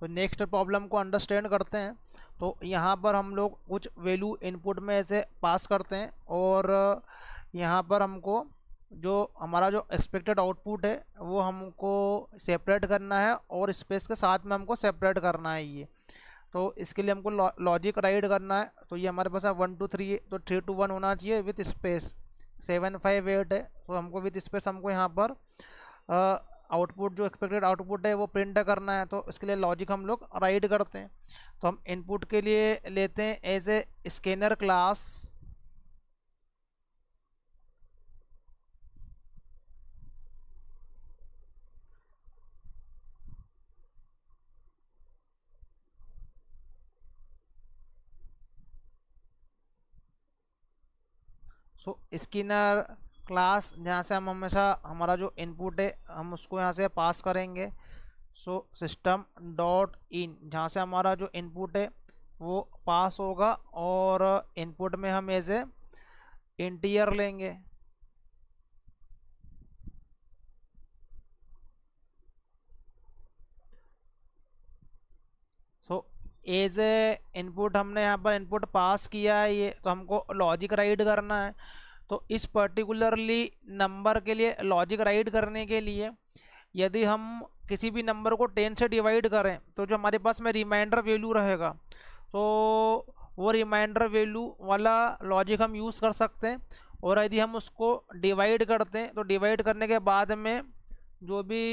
तो next problem को understand करते हैं। तो यहाँ पर हम लोग कुछ वैल्यू इनपुट में ऐसे पास करते हैं और यहाँ पर हमको जो हमारा जो एक्सपेक्टेड आउटपुट है वो हमको सेपरेट करना है और स्पेस के साथ में हमको सेपरेट करना है ये। तो इसके लिए हमको लॉजिक राइट करना है। तो ये हमारे पास है 1 2 3, तो 3 2 1 होना चाहिए विथ स्पेस। 7 5 8 है, तो हमको विथ स्पेस हमको यहाँ पर आउटपुट जो एक्सपेक्टेड आउटपुट है वो प्रिंट करना है। तो इसके लिए लॉजिक हम लोग राइट करते हैं। तो हम इनपुट के लिए लेते हैं as a scanner class, so scanner class जहाँ से हम हमेशा हमारा जो इनपुट है हम उसको यहाँ से पास करेंगे। सो सिस्टम डॉट इन जहाँ से हमारा जो इनपुट है वो पास होगा और इनपुट में हम एज ए इंटीजर लेंगे। सो एज ए इनपुट हमने यहाँ पर इनपुट पास किया है ये, तो हमको लॉजिक राइट करना है। तो इस पर्टिकुलरली नंबर के लिए लॉजिक राइट करने के लिए यदि हम किसी भी नंबर को 10 से डिवाइड करें तो जो हमारे पास में रिमाइंडर वैल्यू रहेगा तो वो रिमाइंडर वैल्यू वाला लॉजिक हम यूज़ कर सकते हैं। और यदि हम उसको डिवाइड करते हैं तो डिवाइड करने के बाद में जो भी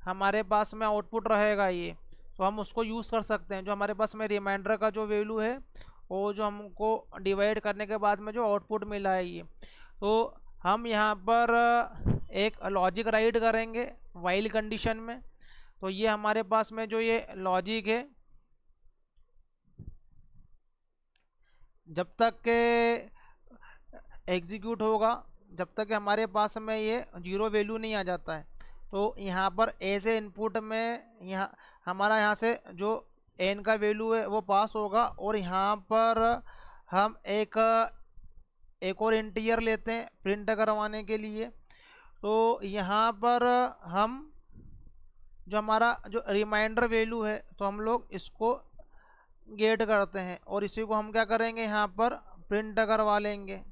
हमारे पास में आउटपुट रहेगा ये, तो हम उसको यूज़ कर सकते हैं। जो हमारे पास में रिमाइंडर का जो वैल्यू है वो जो हमको डिवाइड करने के बाद में जो आउटपुट मिला है ये, तो हम यहाँ पर एक लॉजिक राइट करेंगे वाइल कंडीशन में। तो ये हमारे पास में जो ये लॉजिक है जब तक के एग्जीक्यूट होगा जब तक हमारे पास में ये 0 वैल्यू नहीं आ जाता है। तो यहाँ पर एज ए इनपुट में यहाँ हमारा यहाँ से जो एन का वैल्यू है वो पास होगा और यहाँ पर हम एक और इंटीजर लेते हैं प्रिंट करवाने के लिए। तो यहाँ पर हम जो हमारा जो रिमाइंडर वैल्यू है तो हम लोग इसको गेट करते हैं और इसी को हम क्या करेंगे यहाँ पर प्रिंट करवा लेंगे।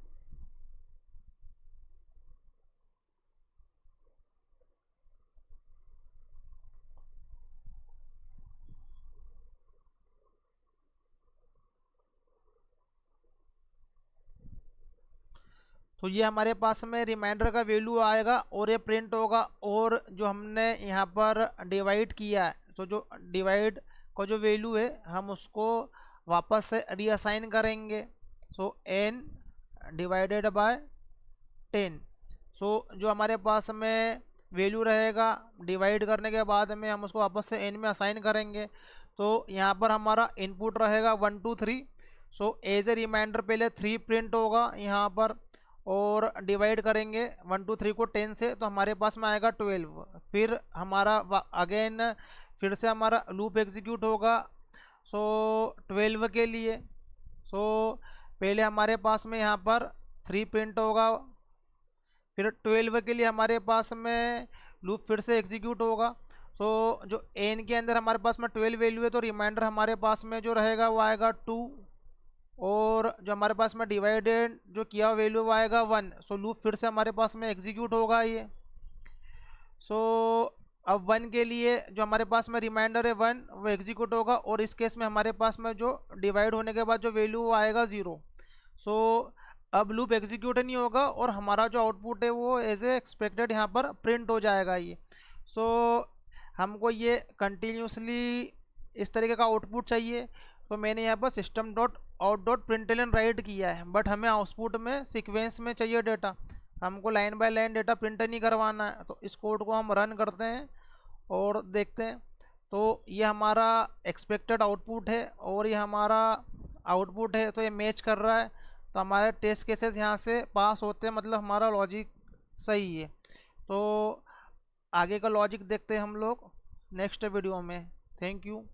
तो ये हमारे पास में रिमाइंडर का वैल्यू आएगा और ये प्रिंट होगा। और जो हमने यहाँ पर डिवाइड किया है तो जो डिवाइड का जो वैल्यू है हम उसको वापस से रीअसाइन करेंगे। सो n डिवाइडेड बाय 10। सो जो हमारे पास में वैल्यू रहेगा डिवाइड करने के बाद में हम उसको वापस से n में असाइन करेंगे। तो यहाँ पर हमारा इनपुट रहेगा 1 2 3। सो एज ए रिमाइंडर पहले 3 प्रिंट होगा यहाँ पर और डिवाइड करेंगे 1 2 3 को 10 से, तो हमारे पास में आएगा 12। फिर हमारा अगेन फिर से हमारा लूप एग्जीक्यूट होगा सो 12 के लिए। सो पहले हमारे पास में यहाँ पर 3 प्रिंट होगा, फिर 12 के लिए हमारे पास में लूप फिर से एग्जीक्यूट होगा। सो जो n के अंदर हमारे पास में 12 वैल्यू है तो रिमाइंडर हमारे पास में जो रहेगा वो आएगा 2 और जो हमारे पास में डिवाइडेड जो किया वैल्यू वो आएगा 1। सो लूप फिर से हमारे पास में एग्जीक्यूट होगा ये। सो अब 1 के लिए जो हमारे पास में रिमाइंडर है 1 वो एग्जीक्यूट होगा और इस केस में हमारे पास में जो डिवाइड होने के बाद जो वैल्यू वो आएगा 0। सो अब लूप एग्जीक्यूट नहीं होगा और हमारा जो आउटपुट है वो एज ए एक्सपेक्टेड यहाँ पर प्रिंट हो जाएगा ये। सो हमको ये कंटिन्यूसली इस तरीके का आउटपुट चाहिए। तो मैंने यहाँ पर system dot out dot println right किया है, बट हमें आउटपुट में सीक्वेंस में चाहिए डेटा, हमको line by line data print नहीं करवाना है। तो इस कोड को हम रन करते हैं और देखते हैं। तो ये हमारा एक्सपेक्टेड आउटपुट है और ये हमारा आउटपुट है, तो ये मैच कर रहा है। तो हमारे टेस्ट केसेस यहाँ से पास होते हैं, मतलब हमारा लॉजिक सही है। तो आगे का लॉजिक देखते हैं हम लोग नेक्स्ट वीडियो में। Thank you.